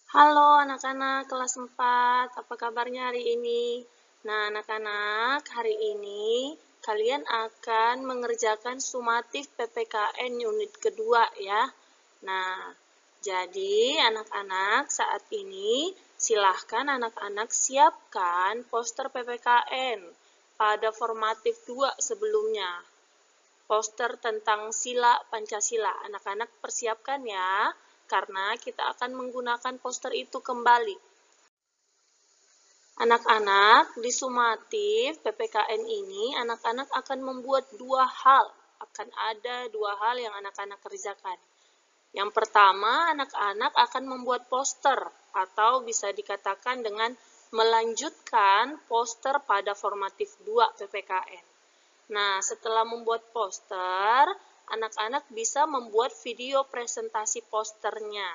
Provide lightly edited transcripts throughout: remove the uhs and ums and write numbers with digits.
Halo anak-anak kelas 4, apa kabarnya hari ini? Nah, anak-anak, hari ini kalian akan mengerjakan sumatif PPKN unit kedua ya. Nah, jadi anak-anak saat ini silahkan anak-anak siapkan poster PPKN pada formatif 2 sebelumnya. Poster tentang sila Pancasila. Anak-anak persiapkan ya, karena kita akan menggunakan poster itu kembali. Anak-anak, di sumatif PPKN ini, anak-anak akan membuat dua hal. Akan ada dua hal yang anak-anak kerjakan. Yang pertama, anak-anak akan membuat poster, atau bisa dikatakan dengan melanjutkan poster pada formatif 2 PPKN. Nah, setelah membuat poster, anak-anak bisa membuat video presentasi posternya.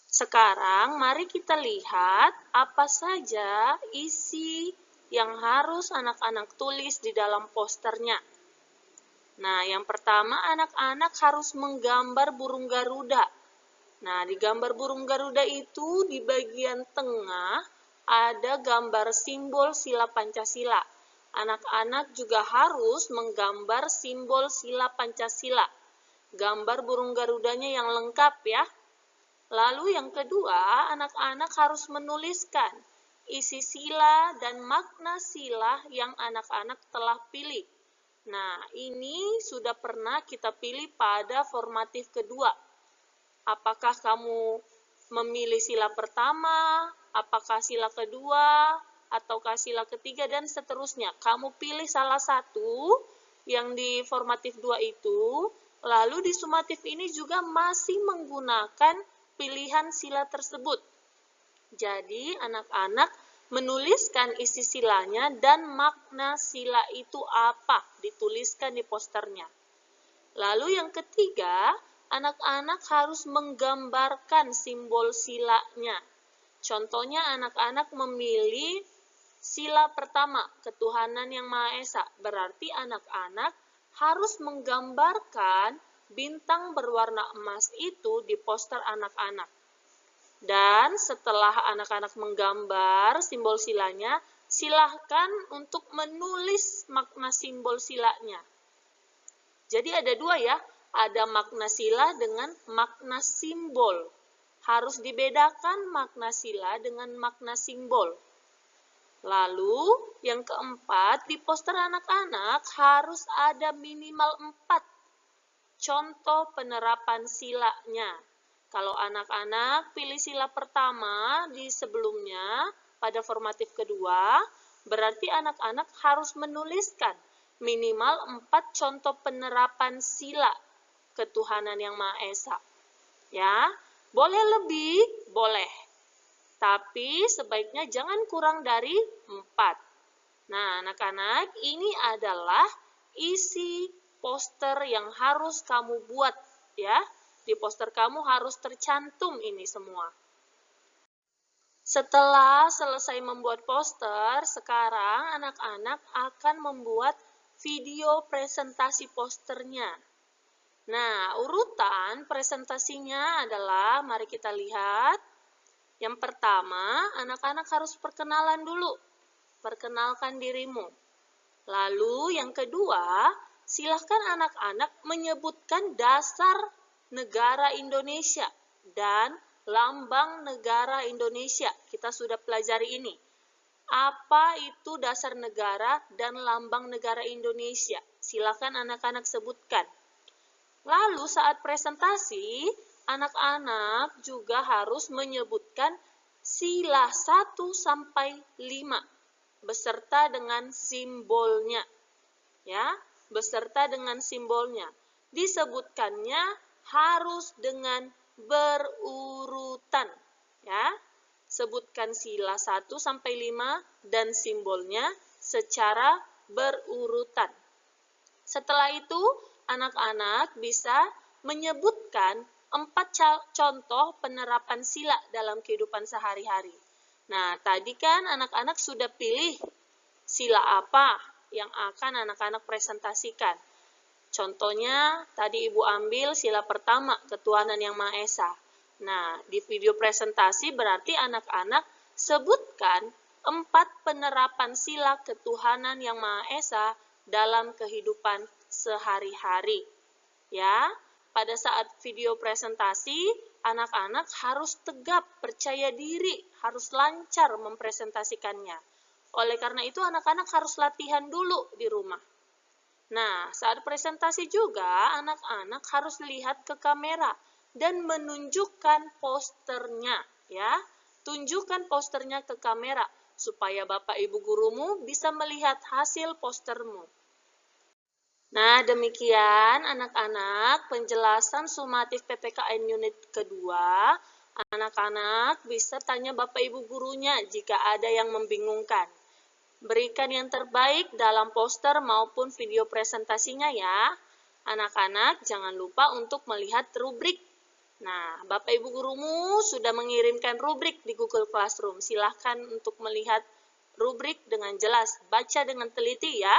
Sekarang, mari kita lihat apa saja isi yang harus anak-anak tulis di dalam posternya. Nah, yang pertama, anak-anak harus menggambar burung Garuda. Nah, di gambar burung Garuda itu, di bagian tengah, ada gambar simbol sila Pancasila. Anak-anak juga harus menggambar simbol sila Pancasila. Gambar burung Garudanya yang lengkap ya. Lalu yang kedua, anak-anak harus menuliskan isi sila dan makna sila yang anak-anak telah pilih. Nah, ini sudah pernah kita pilih pada formatif kedua. Apakah kamu memilih sila pertama, apakah sila kedua, ataukah sila ketiga, dan seterusnya. Kamu pilih salah satu yang di formatif 2 itu, lalu di sumatif ini juga masih menggunakan pilihan sila tersebut. Jadi, anak-anak menuliskan isi silanya dan makna sila itu apa, dituliskan di posternya. Lalu yang ketiga, anak-anak harus menggambarkan simbol silanya. Contohnya anak-anak memilih sila pertama, ketuhanan yang Maha Esa. Berarti anak-anak harus menggambarkan bintang berwarna emas itu di poster anak-anak. Dan setelah anak-anak menggambar simbol silanya, silahkan untuk menulis makna simbol silanya. Jadi ada dua ya, ada makna sila dengan makna simbol. Harus dibedakan makna sila dengan makna simbol. Lalu yang keempat, di poster anak-anak harus ada minimal 4 contoh penerapan silanya. Kalau anak-anak pilih sila pertama di sebelumnya pada formatif kedua, berarti anak-anak harus menuliskan minimal 4 contoh penerapan sila ketuhanan yang Maha Esa. Ya, boleh lebih, boleh. Tapi sebaiknya jangan kurang dari 4. Nah, anak-anak, ini adalah isi poster yang harus kamu buat ya. Di poster kamu harus tercantum ini semua. Setelah selesai membuat poster, sekarang anak-anak akan membuat video presentasi posternya. Nah, urutan presentasinya adalah, mari kita lihat. Yang pertama, anak-anak harus perkenalan dulu. Perkenalkan dirimu. Lalu yang kedua, silahkan anak-anak menyebutkan dasar negara Indonesia dan lambang negara Indonesia. Kita sudah pelajari ini. Apa itu dasar negara dan lambang negara Indonesia? Silakan anak-anak sebutkan. Lalu saat presentasi, anak-anak juga harus menyebutkan sila 1 sampai 5 beserta dengan simbolnya. Ya, beserta dengan simbolnya. Disebutkannya harus dengan berurutan, ya. Sebutkan sila 1 sampai 5 dan simbolnya secara berurutan. Setelah itu, anak-anak bisa menyebutkan 4 contoh penerapan sila dalam kehidupan sehari-hari. Nah, tadi kan anak-anak sudah pilih sila apa yang akan anak-anak presentasikan. Contohnya, tadi Ibu ambil sila pertama, ketuhanan yang Maha Esa. Nah, di video presentasi berarti anak-anak sebutkan 4 penerapan sila ketuhanan yang Maha Esa dalam kehidupan sehari-hari. Ya, pada saat video presentasi, anak-anak harus tegap, percaya diri, harus lancar mempresentasikannya. Oleh karena itu, anak-anak harus latihan dulu di rumah. Nah, saat presentasi juga, anak-anak harus lihat ke kamera dan menunjukkan posternya, ya. Tunjukkan posternya ke kamera supaya Bapak Ibu gurumu bisa melihat hasil postermu. Nah, demikian anak-anak penjelasan sumatif PPKN unit kedua. Anak-anak bisa tanya Bapak Ibu gurunya jika ada yang membingungkan. Berikan yang terbaik dalam poster maupun video presentasinya ya. Anak-anak jangan lupa untuk melihat rubrik. Nah, Bapak Ibu gurumu sudah mengirimkan rubrik di Google Classroom. Silahkan untuk melihat rubrik dengan jelas, baca dengan teliti ya.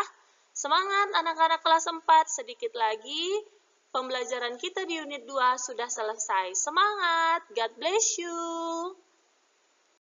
Semangat anak-anak kelas 4, sedikit lagi pembelajaran kita di unit 2 sudah selesai. Semangat, God bless you.